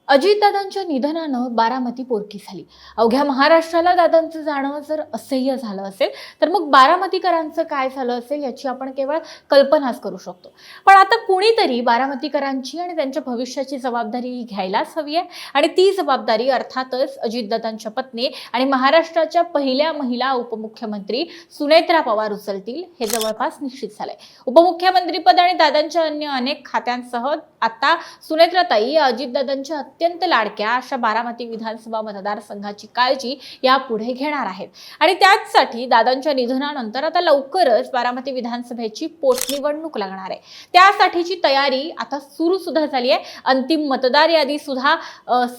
अजितदादांच्या निधनानं बारामती पोरकी झाली। अवघ्या महाराष्ट्राला दादांचं जाणं जर असह्य झालं असेल तर मग बारामतीकरांचं काय झालं असेल याची आपण केवळ कल्पनाच करू शकतो। पण आता कुणीतरी बारामतीकरांची आणि त्यांच्या भविष्याची जबाबदारी घ्यायलाच हवी आहे आणि ती जबाबदारी अर्थातच अजितदादांच्या पत्नी आणि महाराष्ट्राच्या पहिल्या महिला उपमुख्यमंत्री सुनेत्रा पवार उचलतील हे जवळपास निश्चित झालंय। उपमुख्यमंत्रीपद आणि दादांच्या अन्य अनेक खात्यांसह आता सुनेत्राताई अजितदादांच्या अत्यंत लाडक्या अशा बारामती विधानसभा मतदारसंघाची काळजी यापुढे घेणार आहेत आणि त्याचसाठी दादांच्या निधनानंतर आता लवकरच बारामती विधानसभेची पोटनिवडणूक लागणार आहे। त्यासाठीची तयारी आता सुरू सुद्धा झाली आहे। अंतिम मतदार यादी सुद्धा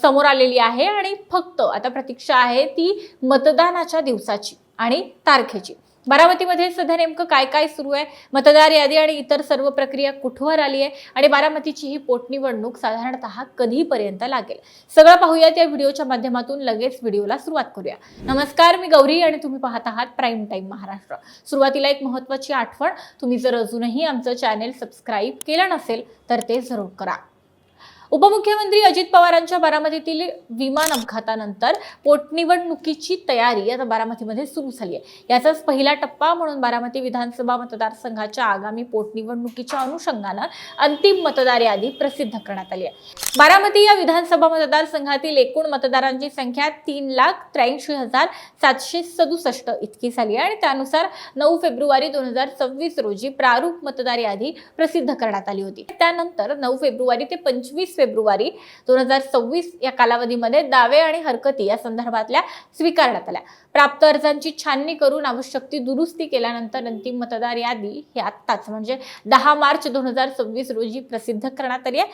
समोर आलेली आहे आणि फक्त आता प्रतीक्षा आहे ती मतदानाच्या दिवसाची आणि तारखेची। बारामतीमध्ये सध्या नेमकं काय काय सुरू आहे, मतदार यादी आणि इतर सर्व प्रक्रिया कुठवर आली आहे आणि बारामतीची ही पोटनिवडणूक साधारणतः कधीपर्यंत लागेल, सगळं पाहूयात या व्हिडिओच्या माध्यमातून। लगेच व्हिडिओला सुरुवात करूया। नमस्कार, मी गौरी आणि तुम्ही पाहत आहात प्राईम टाइम महाराष्ट्र। सुरुवातीला एक महत्त्वाची आठवण, तुम्ही जर अजूनही आमचं चॅनेल सबस्क्राईब केलं नसेल तर ते जरूर करा। उपमुख्यमंत्री अजित पवारांच्या बारामतीतील विमान अपघातानंतर पोटनिवडणुकीची तयारी आता बारामतीमध्ये सुरू झाली आहे। याचाच पहिला टप्पा म्हणून बारामती विधानसभा मतदारसंघाच्या आगामी पोटनिवडणुकीच्या अनुषंगाने अंतिम मतदार यादी प्रसिद्ध करण्यात आली आहे। बारामती या विधानसभा मतदारसंघातील एकूण मतदारांची संख्या 3,83,767 इतकी झाली आहे आणि त्यानुसार 9 फेब्रुवारी 2026 रोजी प्रारूप मतदार यादी प्रसिद्ध करण्यात आली होती। त्यानंतर 9 फेब्रुवारी ते 25 फेब्रुवारी 2026 या कालावधीमध्ये दावे आणि हरकती या संदर्भातल्या स्वीकारण्यात आल्या। प्राप्त अर्जांची छाननी करून आवश्यक ती दुरुस्ती केल्यानंतर अंतिम मतदार यादी ही आत्ताच म्हणजे 10 मार्च 2026 रोजी प्रसिद्ध करण्यात आली आहे।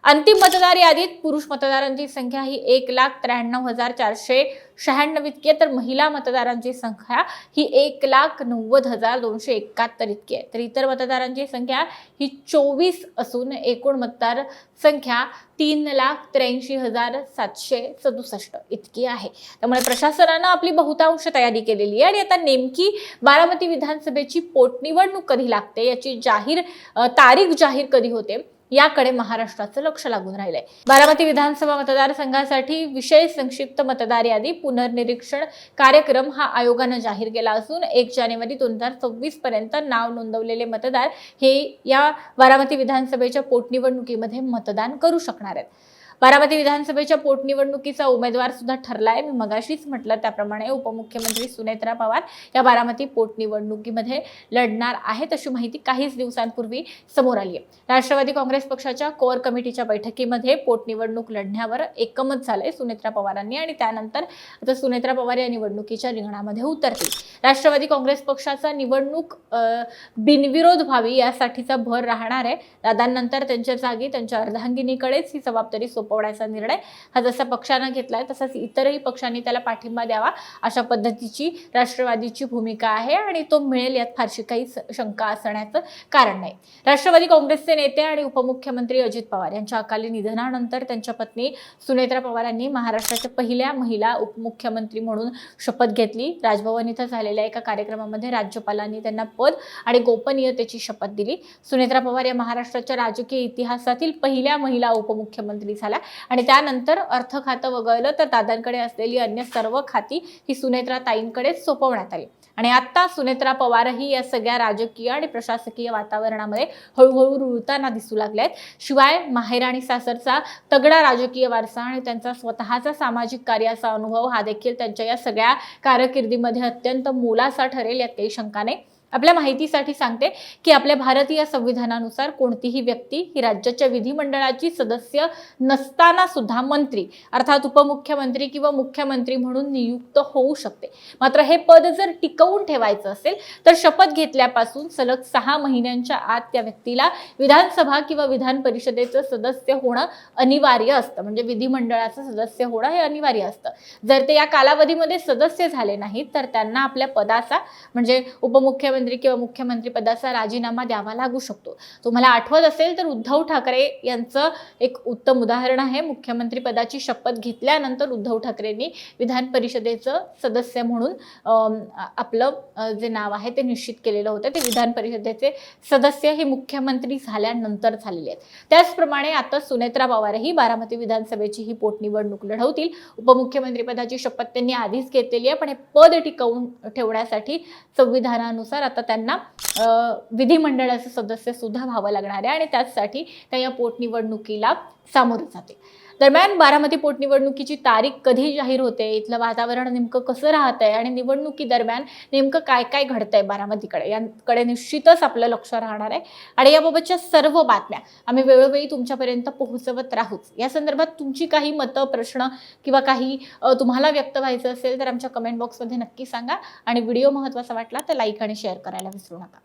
अंतिम मतदार यादीत पुरुष मतदारांची संख्या ही 1,93,496 इतकी आहे, तर महिला मतदारांची संख्या ही 1,90,271 इतकी आहे, तर इतर मतदारांची संख्या ही 24 असून एकूण मतदार संख्या 3,83,767 इतकी आहे। त्यामुळे प्रशासनानं आपली बहुतांश तयारी केलेली आहे आणि आता नेमकी बारामती विधानसभेची पोटनिवडणूक कधी लागते, याची तारीख जाहीर कधी होते याकडे महाराष्ट्राचं लक्ष लागून राहिलंय। बारामती विधानसभा मतदारसंघासाठी विशेष संक्षिप्त मतदार यादी पुनर्निरीक्षण कार्यक्रम हा आयोगानं जाहीर केला असून 1 जानेवारी 2026 पर्यंत नाव नोंदवलेले मतदार हे या बारामती विधानसभेच्या पोटनिवडणुकीमध्ये मतदान करू शकणार आहेत। बारामती विधानसभेच्या पोटनिवडणुकीचा उमेदवार सुद्धा ठरलाय। मी मगाशीच म्हटलं त्याप्रमाणे उपमुख्यमंत्री सुनेत्रा पवार या बारामती पोटनिवडणुकीमध्ये लढणार आहेत अशी माहिती काहीच दिवसांपूर्वी समोर आली आहे। राष्ट्रवादी काँग्रेस पक्षाच्या कोअर कमिटीच्या बैठकीमध्ये पोटनिवडणूक लढण्यावर एकमत झालंय सुनेत्रा पवारांनी आणि त्यानंतर आता सुनेत्रा पवार या निवडणुकीच्या रिंगणामध्ये उतरतील। राष्ट्रवादी काँग्रेस पक्षाचा निवडणूक बिनविरोध व्हावी यासाठीचा भर राहणार आहे। दादांनंतर त्यांच्या जागी त्यांच्या अर्धांगिनीकडेच ही जबाबदारी सोपवण्याचा निर्णय हा जसा पक्षाने घेतलाय तसाच इतरही पक्षांनी त्याला पाठिंबा द्यावा अशा पद्धतीची राष्ट्रवादीची भूमिका आहे आणि तो मिळेल यात फारशी काही शंका असण्याचं कारण नाही। राष्ट्रवादी काँग्रेसचे नेते आणि उपमुख्यमंत्री अजित पवार यांच्या अकाली निधनानंतर त्यांच्या पत्नी सुनेत्रा पवारांनी महाराष्ट्राच्या पहिल्या महिला उपमुख्यमंत्री म्हणून शपथ घेतली। राजभवन इथं झालेल्या एका कार्यक्रमामध्ये राज्यपालांनी त्यांना पद आणि गोपनीयतेची शपथ दिली। सुनेत्रा पवार या महाराष्ट्राच्या राजकीय इतिहासातील पहिल्या महिला उपमुख्यमंत्री झाल्या आणि त्यानंतर अर्थ खातं वगळलं तर दादांकडे असलेली अन्य सर्व खाती ही सुनेत्रा ताईंकडेच सोपवण्यात आली आणि आता सुनेत्रा पवारही या सगळ्या राजकीय आणि प्रशासकीय वातावरणामध्ये हळूहळू रुळताना दिसू लागले आहेत। शिवाय माहेर आणि सासरचा तगडा राजकीय वारसा आणि त्यांचा स्वतःचा सामाजिक कार्याचा अनुभव हा देखील त्यांच्या या सगळ्या कारकिर्दीमध्ये अत्यंत मोलाचा ठरेल यात काही शंका नाही। आपल्या माहितीसाठी सांगते की आपल्या भारतीय संविधानानुसार कोणतीही व्यक्ती ही राज्याच्या विधिमंडळाची सदस्य नसताना सुद्धा मंत्री अर्थात उपमुख्यमंत्री किंवा मुख्यमंत्री म्हणून नियुक्त होऊ शकते। मात्र हे पद जर टिकवून ठेवायचं असेल तर शपथ घेतल्यापासून सलग 6 महिन्यांच्या आत त्या व्यक्तीला विधानसभा किंवा विधान परिषदेचं सदस्य होणं अनिवार्य असतं, म्हणजे विधिमंडळाचं सदस्य होणं हे अनिवार्य असतं। जर ते या कालावधीमध्ये सदस्य झाले नाहीत तर त्यांना आपल्या पदाचा म्हणजे उपमुख्यमंत्री उपमुख्यमंत्री किंवा मुख्यमंत्री पदाचा राजीनामा द्यावा लागू शकतो. तुम्हाला आठवत असेल तर उद्धव ठाकरे यांचं एक उत्तम उदाहरण आहे. मुख्यमंत्री पदाची शपथ घेतल्यानंतर उद्धव ठाकरेंनी विधान परिषदेचं सदस्य म्हणून आपलं जे नाव आहे ते निश्चित केलेलं होतं. ते विधान परिषदेचे सदस्य हे मुख्यमंत्री झाल्यानंतर झालेले आहेत. त्याचप्रमाणे आता सुनेत्रा पवारही बारामती विधानसभेची ही पोटनिवडणूक लढवतील. उपमुख्यमंत्री पदाची शपथ त्यांनी आधीच घेतलेली आहे, पण हे पद टिकवून ठेवण्यासाठी संविधानानुसार आता त्यांना विधिमंडळाचे सदस्य सुद्धा व्हावं लागणार आहे आणि त्यासाठी त्या या पोटनिवडणुकीला सामोरे जातील. दरम्यान बारामती पोटनिवडणुकीची तारीख कधी जाहीर होते, इथलं वातावरण नेमकं कसं राहतंय आणि निवडणुकी दरम्यान नेमकं काय काय घडतंय बारामतीकडे, याकडे निश्चितच आपलं लक्ष राहणार आहे. आणि याबाबतच्या सर्व बातम्या आम्ही वेळोवेळी तुमच्यापर्यंत पोहोचवत राहूच. या संदर्भात तुमची काही मतं, प्रश्न किंवा काही तुम्हाला व्यक्त व्हायचं असेल तर आमच्या कमेंट बॉक्समध्ये नक्की सांगा. आणि व्हिडिओ महत्त्वाचा वाटला तर लाईक आणि शेअर करायला विसरू नका.